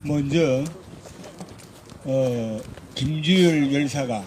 먼저 김주열 열사가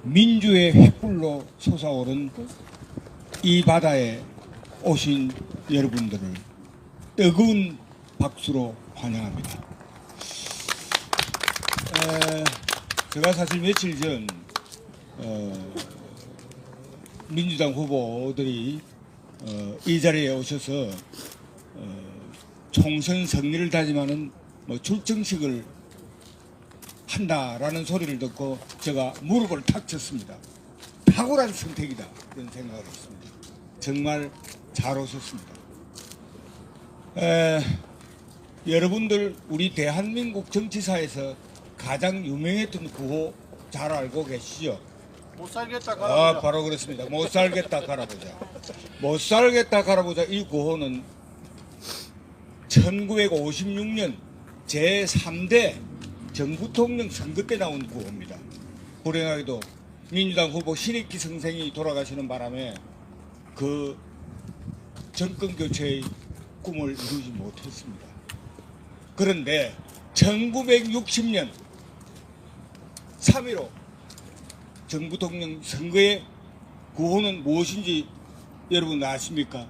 민주의 횃불로 솟아오른 이 바다에 오신 여러분들을 뜨거운 박수로 환영합니다. 제가 사실 며칠 전 민주당 후보들이 이 자리에 오셔서 총선 승리를 다짐하는 출정식을 한다라는 소리를 듣고 제가 무릎을 탁 쳤습니다. 탁월한 선택이다 그런 생각을 했습니다. 정말 잘 오셨습니다. 여러분들 우리 대한민국 정치사에서 가장 유명했던 구호 잘 알고 계시죠? 못 살겠다 가라보자. 바로 그렇습니다. 못 살겠다 가라보자. 못 살겠다 가라보자. 이 구호는 1956년 제3대 정부통령 선거 때 나온 구호입니다. 불행하게도 민주당 후보 신익기 선생이 돌아가시는 바람에 그 정권 교체의 꿈을 이루지 못했습니다. 그런데 1960년 3.15 정부통령 선거의 구호는 무엇인지 여러분 아십니까?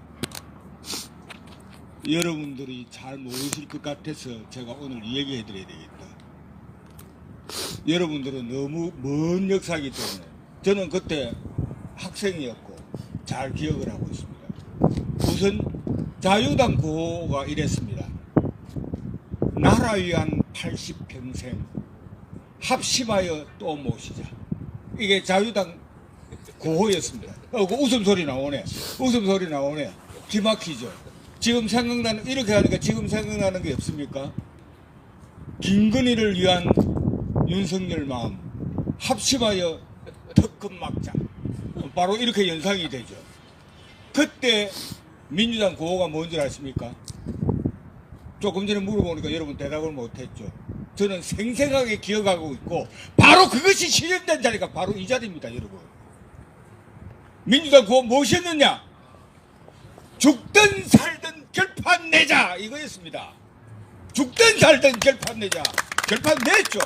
여러분들이 잘 모르실 것 같아서 제가 오늘 얘기해 드려야 되겠다. 여러분들은 너무 먼 역사이기 때문에 저는 그때 학생이었고 잘 기억을 하고 있습니다. 우선 자유당 구호가 이랬습니다. 나라 위한 80평생 합심하여 또 모시자. 이게 자유당 구호였습니다. 그 웃음소리 나오네. 웃음소리 나오네. 기막히죠. 지금 생각나는, 이렇게 하니까 지금 생각나는 게 없습니까? 김건희를 위한 윤석열 마음, 합심하여 특급 막자. 바로 이렇게 연상이 되죠. 그때 민주당 구호가 뭔지 아십니까? 조금 전에 물어보니까 여러분 대답을 못했죠. 저는 생생하게 기억하고 있고, 바로 그것이 실현된 자리가 바로 이 자리입니다, 여러분. 민주당 구호 무엇이었느냐? 죽든 살든 결판 내자 이거였습니다. 죽든 살든 결판 내자. 결판 냈죠.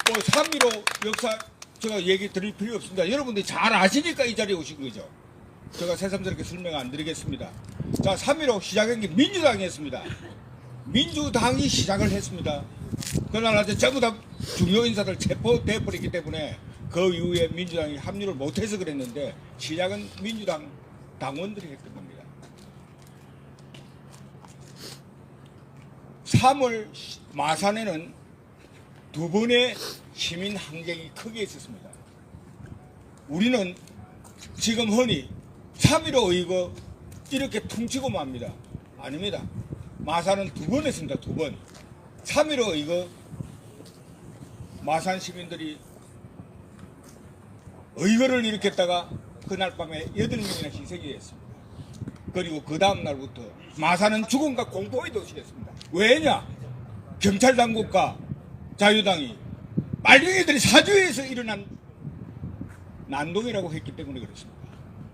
3.15 역사 제가 얘기 드릴 필요 없습니다. 여러분들이 잘 아시니까 이 자리에 오신 거죠. 제가 새삼스럽게 설명 안 드리겠습니다. 자, 3.15 시작한 게 민주당이었습니다. 민주당이 시작을 했습니다. 그러나 전부 다 중요 인사들 체포돼 버렸기 때문에 그 이후에 민주당이 합류를 못해서 그랬는데 시작은 민주당 당원들이 했던 겁니다. 3월 마산에는 두 번의 시민 항쟁이 크게 있었습니다. 우리는 지금 흔히 3.15 이거 이렇게 퉁치고 맙니다. 아닙니다. 마산은 두 번 했습니다. 두 번. 3.15 이거 마산 시민들이 의거를 일으켰다가 그날 밤에 8명이나 희생이 됐습니다. 그리고 그 다음 날부터 마산은 죽음과 공포의 도시였습니다. 왜냐? 경찰당국과 자유당이 빨갱이들이 사주에서 일어난 난동이라고 했기 때문에 그렇습니다.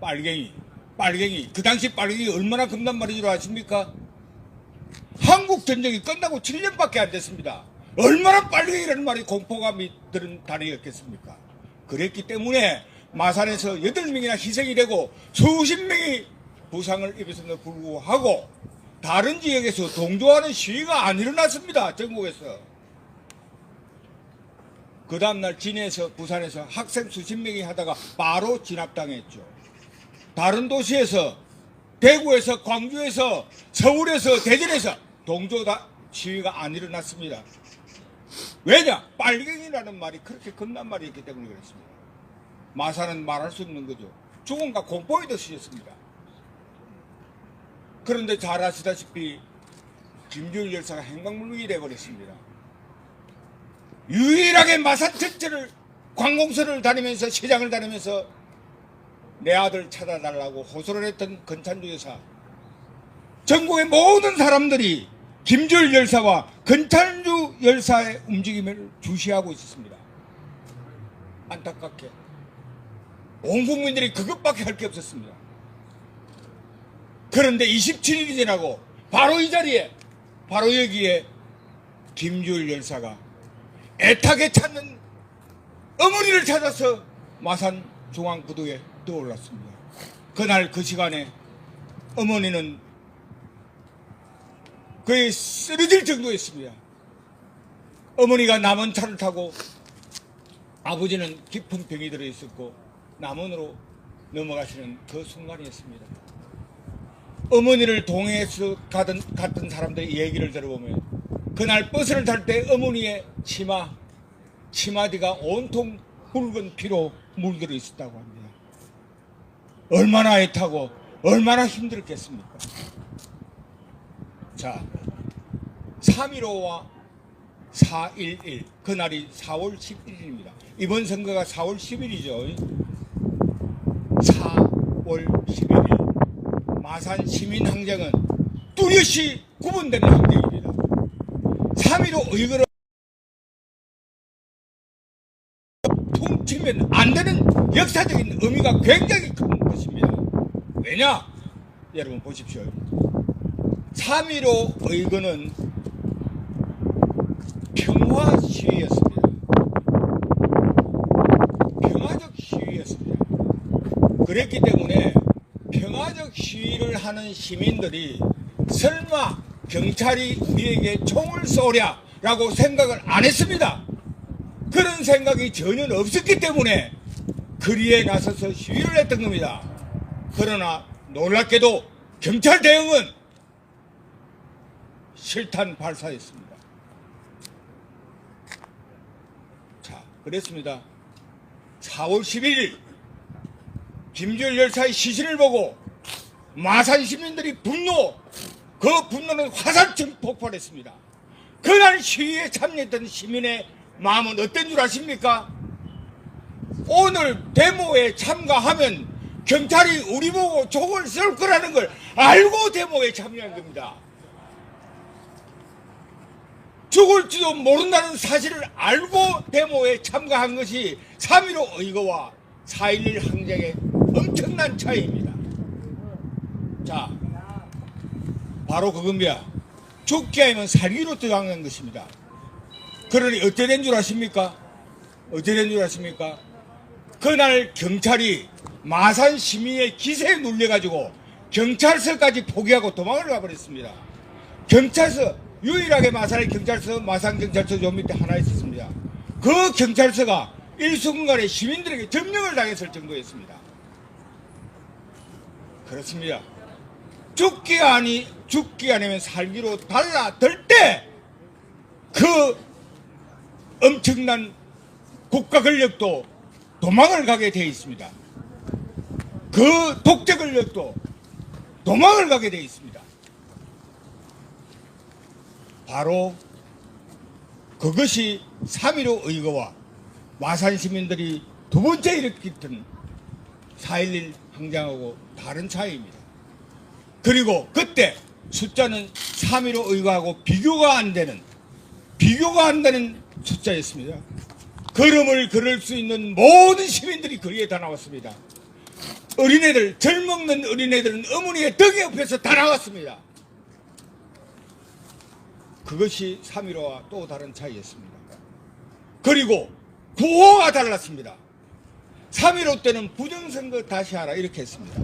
빨갱이. 그 당시 빨갱이 얼마나 겁난 말인 줄 아십니까? 한국 전쟁이 끝나고 7년밖에 안 됐습니다. 얼마나 빨갱이라는 말이 공포감이 드는 단어였겠습니까? 그랬기 때문에 마산에서 8명이나 희생이 되고 수십 명이 부상을 입었음에도 불구하고 다른 지역에서 동조하는 시위가 안 일어났습니다. 전국에서. 그 다음날 진해에서 부산에서 학생 수십 명이 하다가 바로 진압당했죠. 다른 도시에서 대구에서 광주에서 서울에서 대전에서 동조다 시위가 안 일어났습니다. 왜냐? 빨갱이라는 말이 그렇게 겁난 말이었기 때문에 그렇습니다. 마산은 말할 수 없는 거죠. 죽음과 공포의 도시였습니다. 그런데 잘 아시다시피 김주열 열사가 행방불명이 되어버렸습니다. 유일하게 마산 전체를 관공서를 다니면서 시장을 다니면서 내 아들 찾아달라고 호소를 했던 건찬주 여사. 전국의 모든 사람들이 김주열 열사와 건찬주 열사의 움직임을 주시하고 있었습니다. 안타깝게 온 국민들이 그것밖에 할 게 없었습니다. 그런데 27일이 지나고 바로 이 자리에 바로 여기에 김주일 열사가 애타게 찾는 어머니를 찾아서 마산 중앙부두에 떠올랐습니다. 그날 그 시간에 어머니는 거의 쓰러질 정도였습니다. 어머니가 남은 차를 타고 아버지는 깊은 병이 들어 있었고 남원으로 넘어가시는 그 순간이었습니다. 어머니를 동해에서 갔던 사람들의 얘기를 들어보면 그날 버스를 탈 때 어머니의 치마디가 온통 붉은 피로 물들어 있었다고 합니다. 얼마나 애타고 얼마나 힘들었겠습니까? 자, 3.15와 4.11 그날이 4월 11일입니다. 이번 선거가 4월 10일이죠. 4월 11일 마산 시민항쟁은 뚜렷이 구분되는 항쟁입니다. 3.15 의거를 퉁치면 안 되는 역사적인 의미가 굉장히 큰 것입니다. 왜냐? 여러분 보십시오. 3.15 의거는 평화 시위였습니다. 평화적 시위였습니다. 그랬기 때문에 평화적 시위를 하는 시민들이 설마 경찰이 우리에게 총을 쏘랴라고 생각을 안 했습니다. 그런 생각이 전혀 없었기 때문에 거리에 나서서 시위를 했던 겁니다. 그러나 놀랍게도 경찰 대응은 실탄 발사였습니다. 자, 그랬습니다. 4월 11일 김주일 열사의 시신을 보고 마산 시민들이 그 분노는 화살처럼 폭발했습니다. 그날 시위에 참여했던 시민의 마음은 어떤 줄 아십니까? 오늘 데모에 참가하면 경찰이 우리 보고 총을 쏠 거라는 걸 알고 데모에 참여한 겁니다. 죽을지도 모른다는 사실을 알고 데모에 참가한 것이 3.15 의거와 4.11 항쟁의 엄청난 차이입니다. 자, 바로 그겁니다. 죽게 하면 살기로 떠나는 것입니다. 그러니 어떻게 된 줄 아십니까? 어떻게 된 줄 아십니까? 그날 경찰이 마산 시민의 기세에 눌려가지고 경찰서까지 포기하고 도망을 가버렸습니다. 경찰서, 유일하게 마산의 경찰서, 마산경찰서 요 밑에 하나 있었습니다. 그 경찰서가 일순간에 시민들에게 점령을 당했을 정도였습니다. 그렇습니다. 죽기 아니면 살기로 달라들 때 그 엄청난 국가 권력도 도망을 가게 되어 있습니다. 그 독재 권력도 도망을 가게 되어 있습니다. 바로 그것이 3.15 의거와 마산 시민들이 두 번째 일으켰던 4.11 항쟁하고 다른 차이입니다. 그리고 그때 숫자는 3.15 의거하고 비교가 안 되는 숫자였습니다. 걸음을 걸을 수 있는 모든 시민들이 거리에 다 나왔습니다. 어린애들, 젊먹는 어린애들은 어머니의 덕 옆에서 다 나왔습니다. 그것이 3.15와 또 다른 차이였습니다. 그리고 구호가 달랐습니다. 3.15 때는 부정선거 다시 하라 이렇게 했습니다.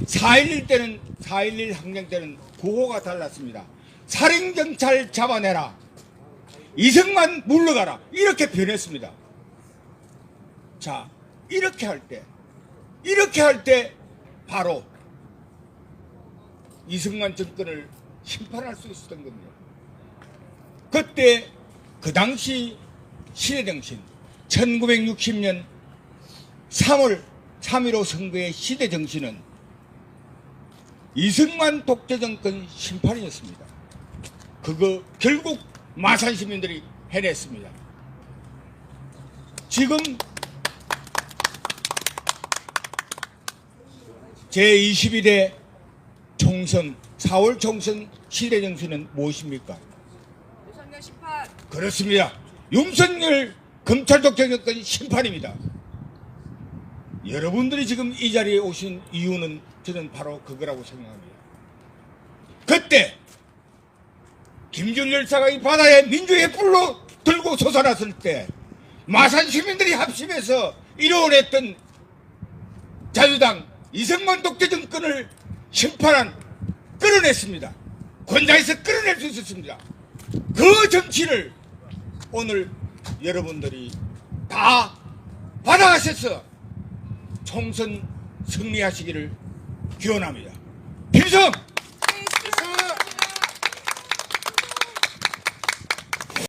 4.11 항쟁 때는 구호가 달랐습니다. 살인경찰 잡아내라, 이승만 물러가라 이렇게 변했습니다. 자, 이렇게 할 때 바로 이승만 정권을 심판할 수 있었던 겁니다. 그때 그 당시 시대정신 1960년 3월 3.15 선거의 시대정신은 이승만 독재정권 심판이었습니다. 그거 결국 마산 시민들이 해냈습니다. 지금 제22대 총선 4월 총선 시대정신은 무엇입니까? 윤석열 심판. 그렇습니다. 윤석열 검찰 독재정권 심판입니다. 여러분들이 지금 이 자리에 오신 이유는 저는 바로 그거라고 생각합니다. 그때 김준 열사가 이 바다에 민주의 불로 들고 솟아났을 때 마산 시민들이 합심해서 이뤄냈던 자유당 이승만 독재 정권을 심판한 끌어냈습니다. 권장에서 끌어낼 수 있었습니다. 그 정치를 오늘 여러분들이 다 받아가셔서 총선 승리하시기를 기원합니다. 김성